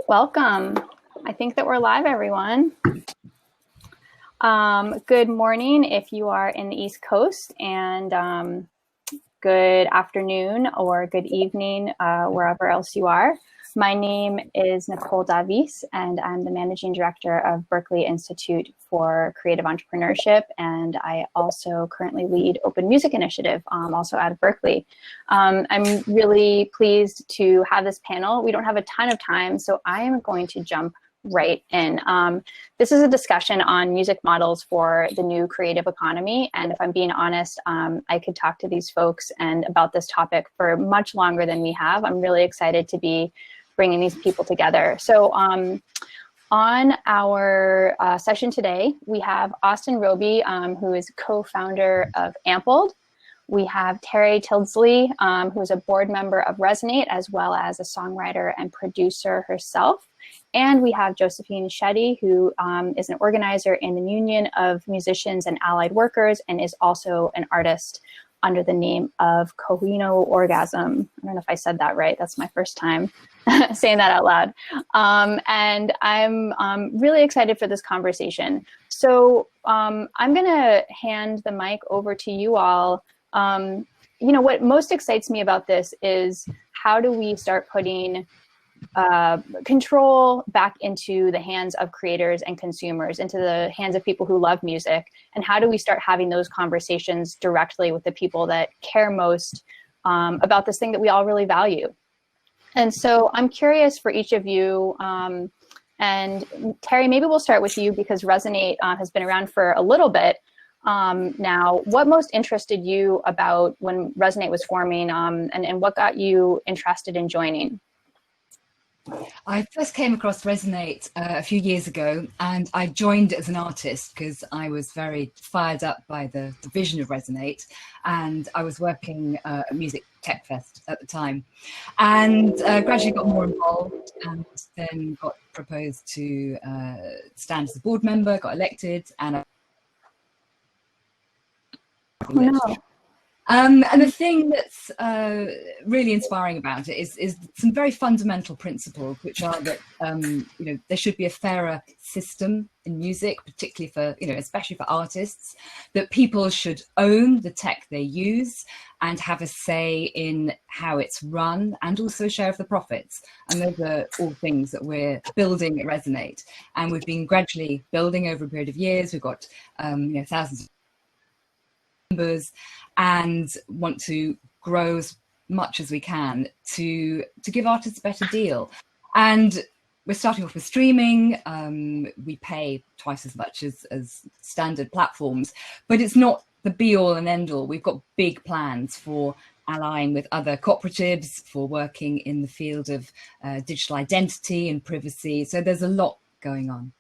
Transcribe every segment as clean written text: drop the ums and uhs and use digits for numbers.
Welcome. I think that we're live, everyone. Good morning if you are in the East Coast, and good afternoon or good evening wherever else you are. My name is Nicole Davis, and I'm the Managing Director of Berklee Institute for Creative Entrepreneurship, and I also currently lead Open Music Initiative, also out of Berklee. I'm really pleased to have this panel. We don't have a ton of time, so I am going to jump right in. This is a discussion on music models for the new creative economy, and if I'm being honest, I could talk to these folks and about this topic for much longer than we have. I'm really excited to be bringing these people together. So on our session today, we have Austin Robey, who is co-founder of Ampled. We have Tery Tyldesley, who is a board member of Resonate, as well as a songwriter and producer herself. And we have Josephine Shettty, who is an organizer in the Union of Musicians and Allied Workers, and is also an artist under the name of Kohino Orgasm. I don't know if I said that right. That's my first time saying that out loud. And I'm really excited for this conversation. So I'm gonna hand the mic over to you all. You know, what most excites me about this is how do we start putting control back into the hands of creators and consumers, into the hands of people who love music, and how do we start having those conversations directly with the people that care most about this thing that we all really value. And so I'm curious for each of you, and Tery, maybe we'll start with you because Resonate has been around for a little bit now. What most interested you about when Resonate was forming, and what got you interested in joining? I first came across Resonate a few years ago, and I joined as an artist because I was very fired up by the vision of Resonate, and I was working at Music Tech Fest at the time, and gradually got more involved, and then got proposed to stand as a board member, got elected, and and the thing that's really inspiring about it is some very fundamental principles, which are that you know, there should be a fairer system in music, particularly for, you know, especially for artists, that people should own the tech they use and have a say in how it's run, and also a share of the profits. And those are all things that we're building at Resonate, and we've been gradually building over a period of years. We've got you know, thousands of members, and want to grow as much as we can to give artists a better deal. And we're starting off with streaming. We pay twice as much as standard platforms, but it's not the be all and end all. We've got big plans for allying with other cooperatives, for working in the field of digital identity and privacy. So there's a lot going on.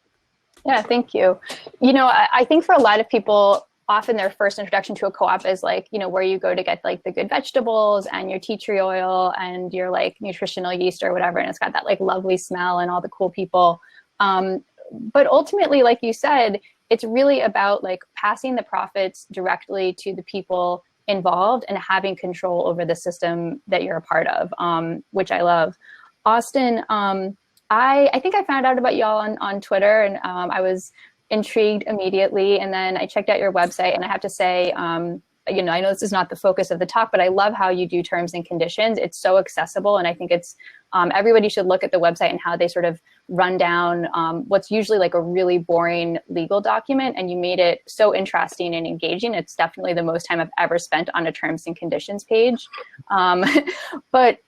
Yeah, thank you. You know, I think for a lot of people, often their first introduction to a co-op is like, you know, where you go to get like the good vegetables and your tea tree oil and your like nutritional yeast or whatever. And it's got that like lovely smell and all the cool people. But ultimately, like you said, it's really about like passing the profits directly to the people involved and having control over the system that you're a part of, which I love. Austin, I think I found out about y'all on Twitter, and I was intrigued immediately, and then I checked out your website, and I have to say, you know, I know this is not the focus of the talk, but I love how you do terms and conditions. It's so accessible, and I think it's everybody should look at the website and how they sort of run down what's usually like a really boring legal document, and you made it so interesting and engaging. It's definitely the most time I've ever spent on a terms and conditions page, but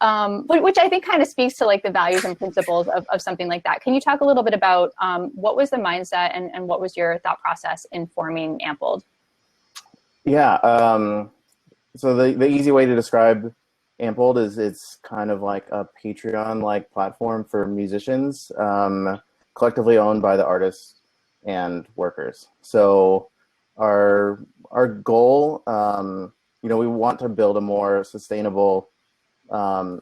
which I think kind of speaks to like the values and principles of something like that. Can you talk a little bit about what was the mindset and what was your thought process in forming Ampled? Yeah, so the easy way to describe Ampled is it's kind of like a Patreon-like platform for musicians, collectively owned by the artists and workers. So our goal, you know, we want to build a more sustainable,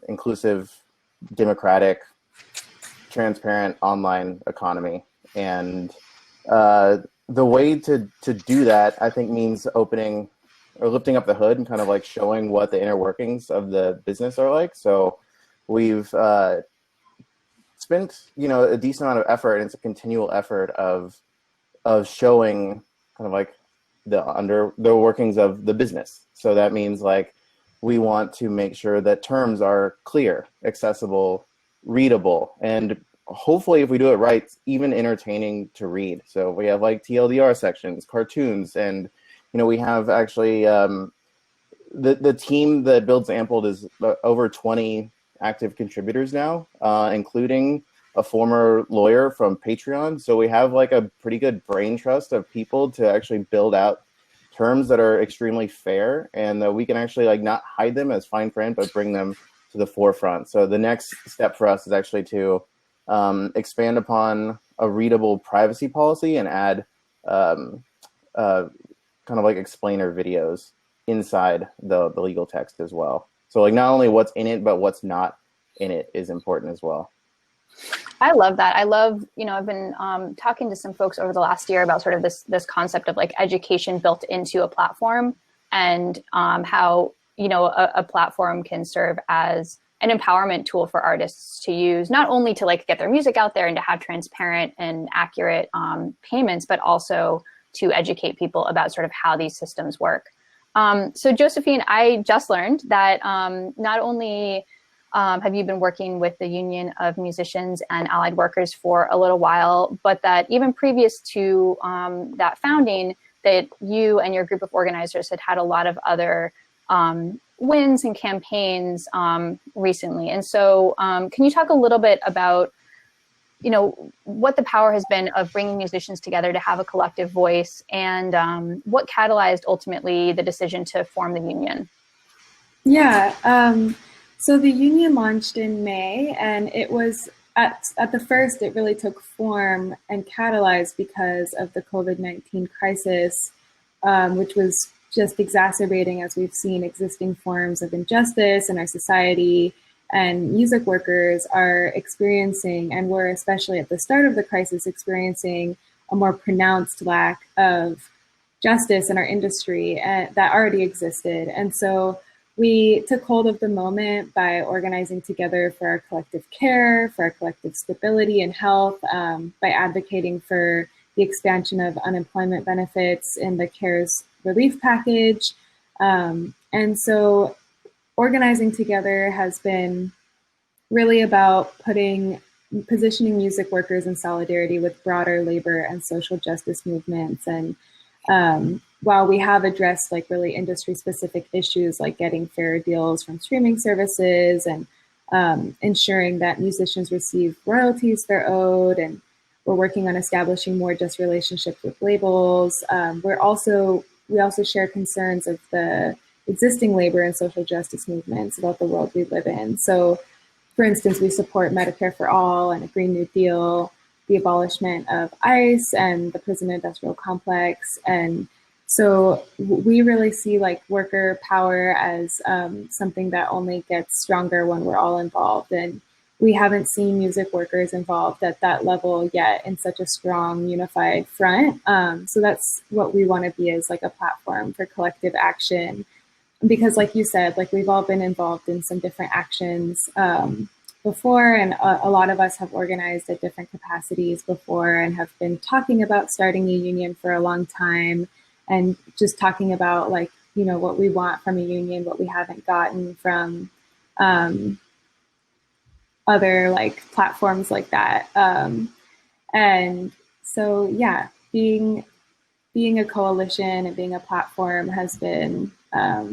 inclusive, democratic, transparent online economy. And the way to do that, I think, means opening or lifting up the hood and kind of like showing what the inner workings of the business are like. So we've spent, a decent amount of effort, and it's a continual effort of showing kind of like the workings of the business. So that means like we want to make sure that terms are clear, accessible, readable, and hopefully if we do it right, even entertaining to read. So we have like TLDR sections, cartoons, and we have actually the team that builds Ampled is over 20 active contributors now, including a former lawyer from Patreon. So we have like a pretty good brain trust of people to actually build out terms that are extremely fair, and that we can actually like not hide them as fine print, but bring them to the forefront. So the next step for us is actually to expand upon a readable privacy policy and add kind of like explainer videos inside the legal text as well. So like not only what's in it, but what's not in it is important as well. I love that. I love, I've been talking to some folks over the last year about sort of this concept of like education built into a platform, and how, a platform can serve as an empowerment tool for artists to use, not only to like get their music out there and to have transparent and accurate payments, but also to educate people about sort of how these systems work. So Josephine, I just learned that not only have you been working with the Union of Musicians and Allied Workers for a little while, but that even previous to that founding, that you and your group of organizers had a lot of other wins and campaigns recently. And so can you talk a little bit about, what the power has been of bringing musicians together to have a collective voice, and what catalyzed ultimately the decision to form the union? Yeah, so the union launched in May, and it was at the first, it really took form and catalyzed because of the COVID-19 crisis, which was just exacerbating, as we've seen, existing forms of injustice in our society. And music workers are experiencing, and were especially at the start of the crisis, experiencing a more pronounced lack of justice in our industry that already existed. And so we took hold of the moment by organizing together for our collective care, for our collective stability and health, by advocating for the expansion of unemployment benefits in the CARES relief package. And so organizing together has been really about positioning music workers in solidarity with broader labor and social justice movements. And while we have addressed like really industry specific issues like getting fair deals from streaming services and ensuring that musicians receive royalties they're owed, and we're working on establishing more just relationships with labels, we also share concerns of the existing labor and social justice movements about the world we live in. So, for instance, we support Medicare for All and a Green New Deal, the abolishment of ICE and the prison industrial complex. And so we really see like worker power as something that only gets stronger when we're all involved. And we haven't seen music workers involved at that level yet in such a strong, unified front. So that's what we want to be, as like a platform for collective action. Because like you said, like we've all been involved in some different actions before, and a lot of us have organized at different capacities before and have been talking about starting a union for a long time, and just talking about like, what we want from a union, what we haven't gotten from other like platforms like that. And so, yeah, being a coalition and being a platform has been a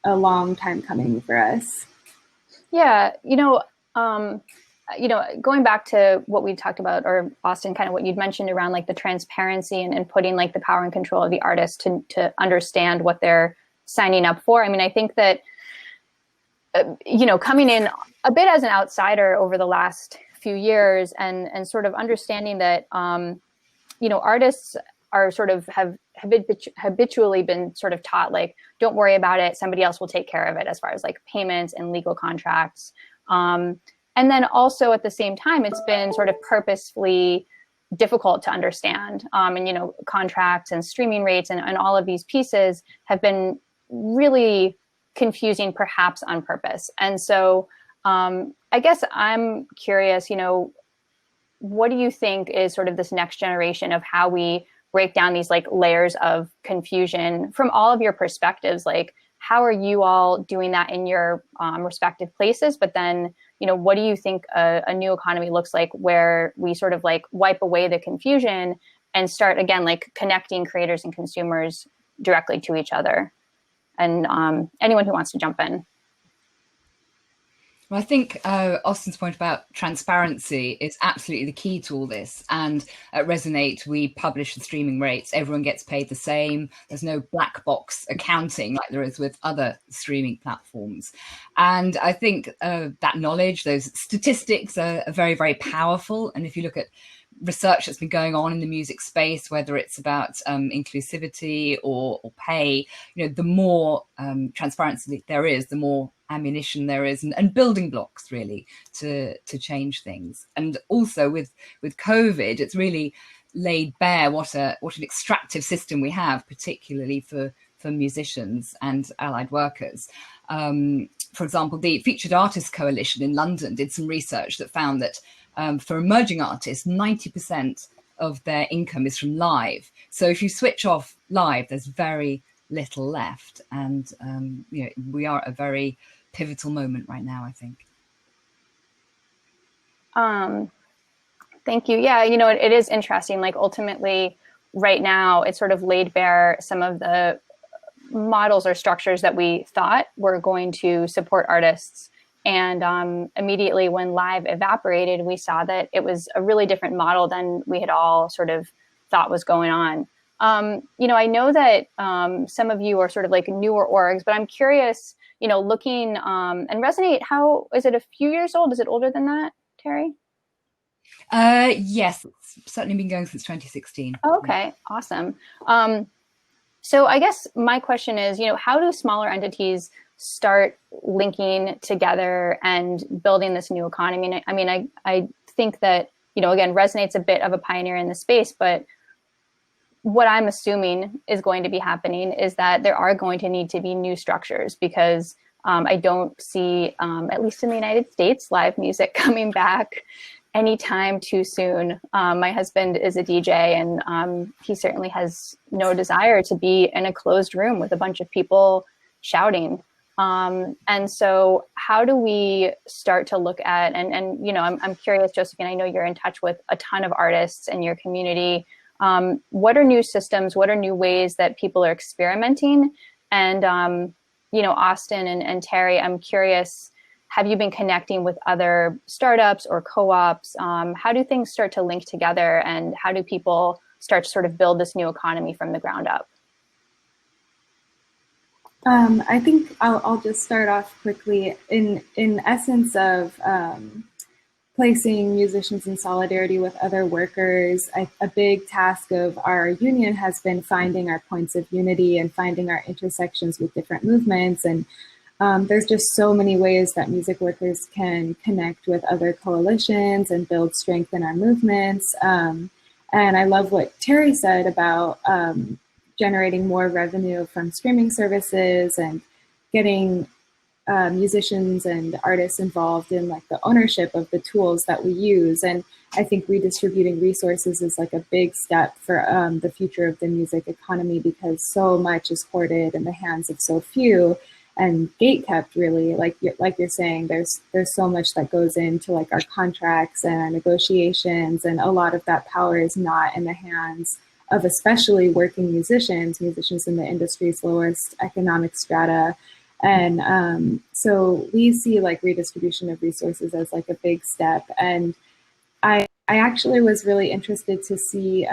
long time coming for us. Yeah, going back to what we talked about, or Austin, kind of what you'd mentioned around like the transparency and putting like the power and control of the artist to understand what they're signing up for. I mean, I think that, coming in a bit as an outsider over the last few years and sort of understanding that, artists are sort of have habitually been sort of taught, like, don't worry about it, somebody else will take care of it, as far as like payments and legal contracts. And then also at the same time, it's been sort of purposefully difficult to understand. And, contracts and streaming rates and all of these pieces have been really confusing, perhaps on purpose. And so I guess I'm curious, what do you think is sort of this next generation of how we break down these like layers of confusion from all of your perspectives? Like, how are you all doing that in your respective places? But then, what do you think a new economy looks like, where we sort of like wipe away the confusion and start again, like connecting creators and consumers directly to each other? And anyone who wants to jump in. Well, I think Austin's point about transparency is absolutely the key to all this. And at Resonate, we publish the streaming rates. Everyone gets paid the same. There's no black box accounting like there is with other streaming platforms. And I think that knowledge, those statistics are very, very powerful. And if you look at research that's been going on in the music space, whether it's about inclusivity or pay, the more transparency there is, the more ammunition there is, and building blocks really to change things. And also with COVID, it's really laid bare what an extractive system we have, particularly for musicians and allied workers. For example, the Featured Artists Coalition in London did some research that found that for emerging artists, 90% of their income is from live. So if you switch off live, there's very little left. And we are at a very pivotal moment right now, I think. Thank you. Yeah, it is interesting. Like ultimately, right now, it's sort of laid bare some of the models or structures that we thought were going to support artists. And immediately when live evaporated, we saw that it was a really different model than we had all sort of thought was going on. I know that some of you are sort of like newer orgs, but I'm curious, looking and Resonate, how is it a few years old? Is it older than that, Tery? Yes, it's certainly been going since 2016. Oh, okay, awesome. So I guess my question is, how do smaller entities start linking together and building this new economy? I mean, I think that, again, Resonate's a bit of a pioneer in the space, but what I'm assuming is going to be happening is that there are going to need to be new structures, because I don't see, at least in the United States, live music coming back anytime too soon. My husband is a DJ, and he certainly has no desire to be in a closed room with a bunch of people shouting. And so how do we start to look at, and I'm curious, Josephine, I know you're in touch with a ton of artists in your community. What are new systems? What are new ways that people are experimenting? And, Austin and Tery, I'm curious, have you been connecting with other startups or co-ops? How do things start to link together, and how do people start to sort of build this new economy from the ground up? I think I'll just start off quickly in essence of placing musicians in solidarity with other workers. A big task of our union has been finding our points of unity and finding our intersections with different movements. And there's just so many ways that music workers can connect with other coalitions and build strength in our movements. And I love what Tery said about generating more revenue from streaming services and getting musicians and artists involved in like the ownership of the tools that we use. And I think redistributing resources is like a big step for the future of the music economy, because so much is hoarded in the hands of so few and gatekept, really. Like you're saying, there's so much that goes into like our contracts and our negotiations, and a lot of that power is not in the hands of especially working musicians in the industry's lowest economic strata. And so we see like redistribution of resources as like a big step. And I actually was really interested to see,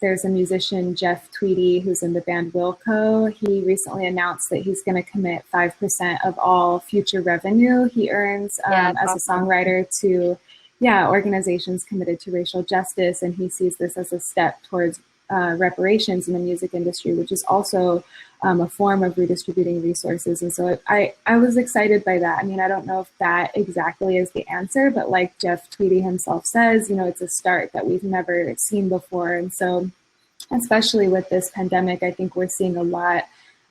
there's a musician, Jeff Tweedy, who's in the band Wilco. He recently announced that he's going to commit 5% of all future revenue he earns as a songwriter to organizations committed to racial justice. And he sees this as a step towards reparations in the music industry, which is also a form of redistributing resources. And so I was excited by that. I mean, I don't know if that exactly is the answer, but like Jeff Tweedy himself says, it's a start that we've never seen before. And so especially with this pandemic, I think we're seeing a lot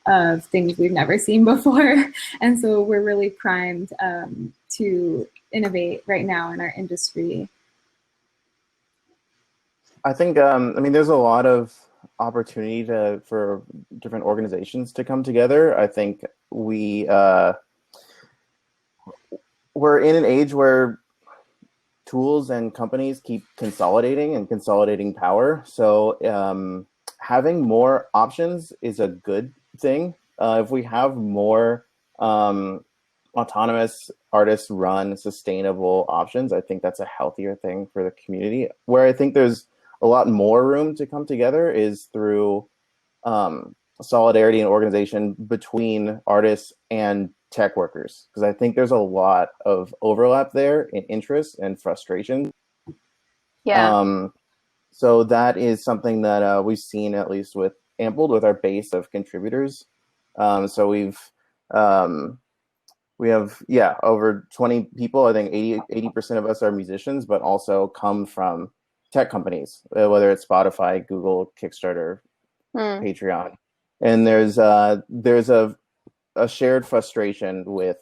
of things we've never seen before. And so we're really primed to innovate right now in our industry? I think, I mean, there's a lot of opportunity for different organizations to come together. I think we're in an age where tools and companies keep consolidating power. So having more options is a good thing. If we have more autonomous artist-run sustainable options, I think that's a healthier thing for the community. Where I think there's a lot more room to come together is through solidarity and organization between artists and tech workers, because I think there's a lot of overlap there in interest and frustration. Yeah. So that is something that we've seen, at least with Ampled, with our base of contributors. So we have over 20 people. I think 80% of us are musicians, but also come from tech companies, whether it's Spotify, Google, Kickstarter, Patreon, and there's a shared frustration with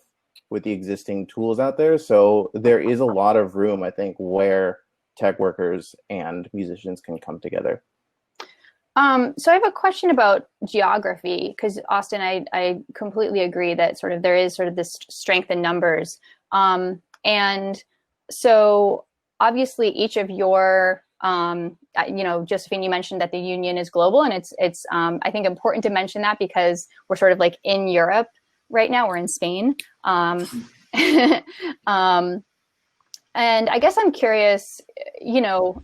the existing tools out there. So there is a lot of room, I think, where tech workers and musicians can come together. So I have a question about geography, because Austin, I completely agree that sort of there is sort of this strength in numbers. And so obviously each of your, Josephine, you mentioned that the union is global, and it's I think important to mention that because we're sort of like in Europe right now, we're in Spain. And I guess I'm curious,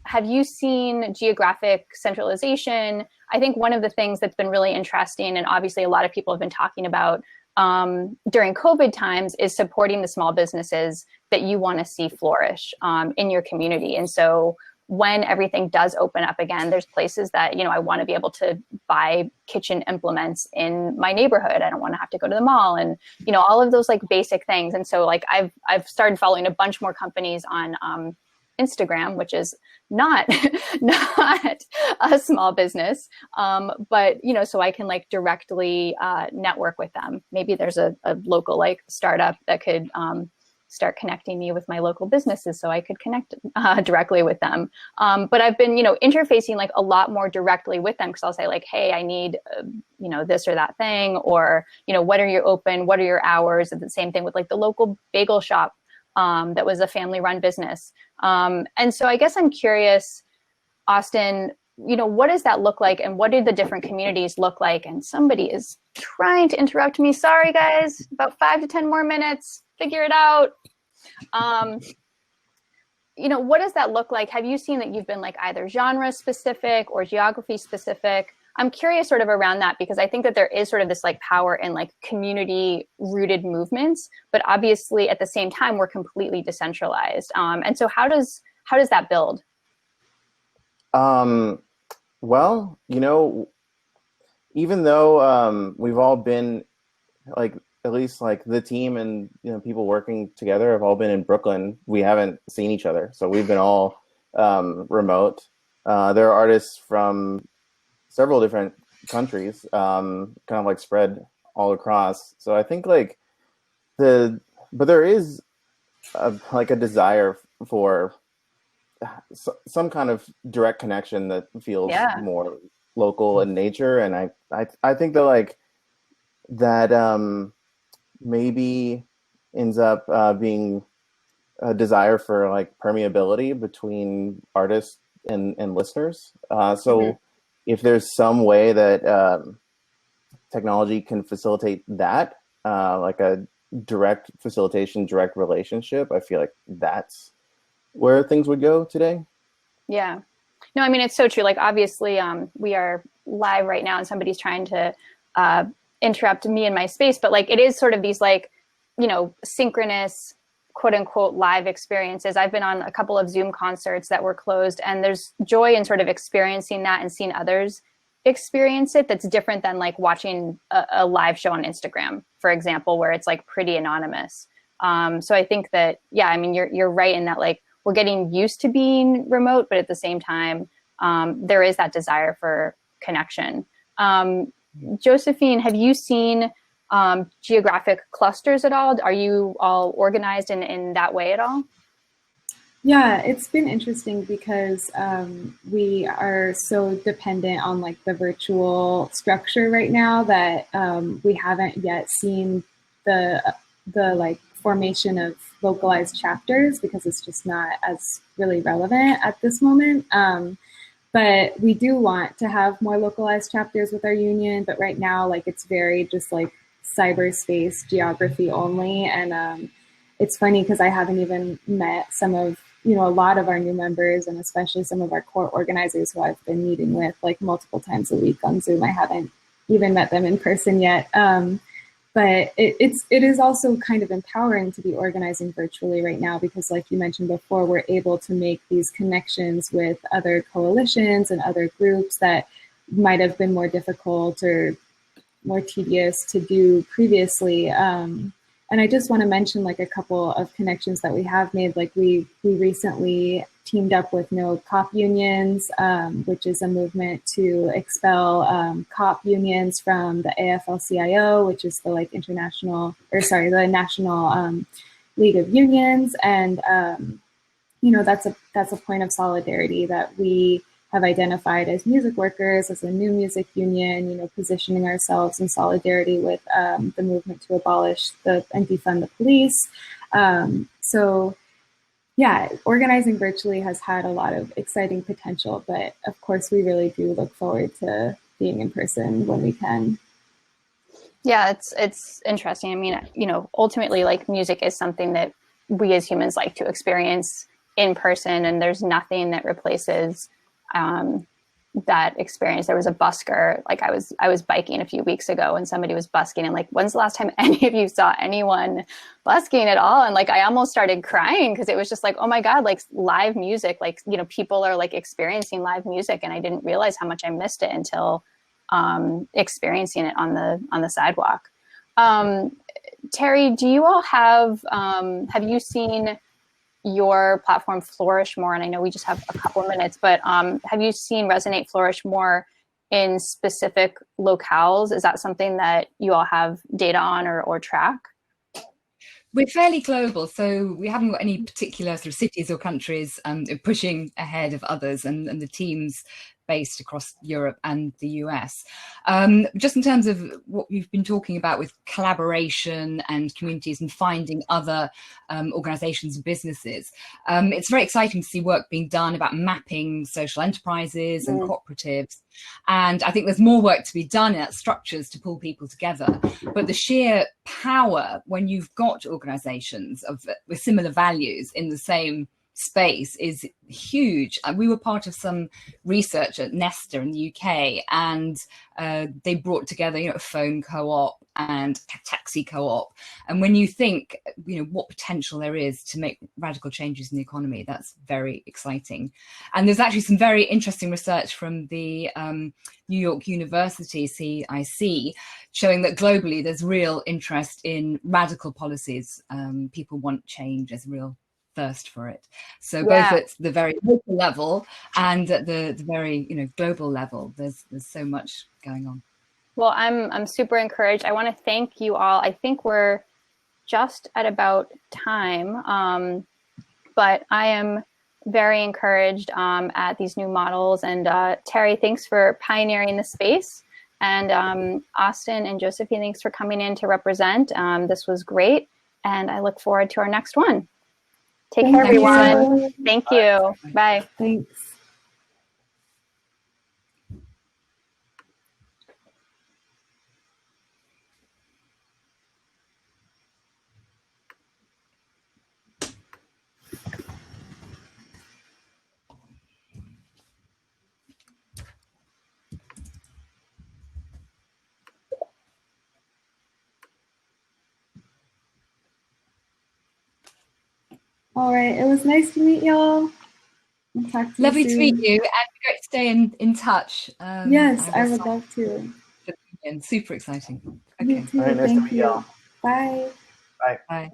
have you seen geographic centralization? I think one of the things that's been really interesting, and obviously a lot of people have been talking about during COVID times, is supporting the small businesses that you want to see flourish in your community. And so when everything does open up again, there's places that, I want to be able to buy kitchen implements in my neighborhood. I don't want to have to go to the mall, and, all of those like basic things. And so like I've started following a bunch more companies on Instagram, which is not a small business, but, so I can like directly network with them. Maybe there's a local like startup that could start connecting me with my local businesses so I could connect directly with them. But I've been, interfacing like a lot more directly with them, because I'll say like, hey, I need, this or that thing, or, when are you open? What are your hours? And the same thing with like the local bagel shop that was a family run business. And so I guess I'm curious, Austin, what does that look like, and what do the different communities look like? And somebody is trying to interrupt me. Sorry, guys, about 5 to 10 more minutes. Figure it out. What does that look like? Have you seen that you've been like either genre specific or geography specific? I'm curious sort of around that, because I think that there is sort of this like power in like community rooted movements, but obviously at the same time, we're completely decentralized. And so how does that build? Well, even though we've all been like, at least like the team and people working together have all been in Brooklyn, we haven't seen each other. So we've been all remote. There are artists from several different countries, kind of like spread all across. So I think like but there is a desire for some kind of direct connection that feels more local in nature. And I think that like that maybe ends up being a desire for like permeability between artists and listeners. So if there's some way that technology can facilitate that, like a direct facilitation, direct relationship, I feel like that's where things would go today. Yeah. No, I mean, it's so true. Like, obviously, we are live right now and somebody's trying to interrupt me in my space, but like, it is sort of these like, synchronous, quote unquote, live experiences. I've been on a couple of Zoom concerts that were closed, and there's joy in sort of experiencing that and seeing others experience it. That's different than like watching a live show on Instagram, for example, where it's like pretty anonymous. So I think that, yeah, I mean, you're right in that, like, we're getting used to being remote, but at the same time, there is that desire for connection. Josephine, have you seen geographic clusters at all? Are you all organized in that way at all? Yeah, it's been interesting because we are so dependent on like the virtual structure right now that we haven't yet seen the like formation of localized chapters because it's just not as really relevant at this moment. But we do want to have more localized chapters with our union, but right now, like it's very just like cyberspace geography only. And it's funny because I haven't even met some of, you know, a lot of our new members and especially some of our core organizers who I've been meeting with like multiple times a week on Zoom. I haven't even met them in person yet. But it is also kind of empowering to be organizing virtually right now because like you mentioned before, we're able to make these connections with other coalitions and other groups that might have been more difficult or more tedious to do previously. And I just want to mention like a couple of connections that we have made. Like we recently teamed up with No Cop Unions, which is a movement to expel cop unions from the AFL-CIO, which is the like the National League of Unions. And you know, that's a point of solidarity that we have identified as music workers, as a new music union, you know, positioning ourselves in solidarity with the movement to abolish and defund the police. So yeah, organizing virtually has had a lot of exciting potential, but of course we really do look forward to being in person when we can. Yeah, it's interesting. I mean, you know, ultimately like music is something that we as humans like to experience in person, and there's nothing that replaces that experience. There was a busker, like I was biking a few weeks ago and somebody was busking, and like, when's the last time any of you saw anyone busking at all? And like, I almost started crying because it was just like, oh my God, like live music, like, you know, people are like experiencing live music. And I didn't realize how much I missed it until experiencing it on the sidewalk. Tery, do you all have you seen your platform flourish more? And I know we just have a couple of minutes, but have you seen Resonate flourish more in specific locales? Is that something that you all have data on or track? We're fairly global, so we haven't got any particular sort of cities or countries pushing ahead of others, and the teams based across Europe and the US. Just in terms of what you've been talking about with collaboration and communities and finding other organizations and businesses, it's very exciting to see work being done about mapping social enterprises and cooperatives. And I think there's more work to be done in structures to pull people together. But the sheer power when you've got organizations with similar values in the same space is huge. We were part of some research at Nesta in the UK, and they brought together, you know, a phone co-op and a taxi co-op. And when you think, you know, what potential there is to make radical changes in the economy, that's very exciting. And there's actually some very interesting research from the New York University CIC showing that globally there's real interest in radical policies. People want change. There's a real thirst for it. So both at the very local level and at the very, you know, global level, there's so much going on. Well, I'm super encouraged. I want to thank you all. I think we're just at about time, but I am very encouraged at these new models. And Tery, thanks for pioneering the space. And Austin and Josephine, thanks for coming in to represent. This was great. And I look forward to our next one. Take care, everyone. Thank you. Bye. Thanks. All right, it was nice to meet y'all. Lovely to meet you, and great to stay in touch. Yes, I would love to. Super exciting. Okay. All right, nice to meet y'all. Bye. Bye. Bye.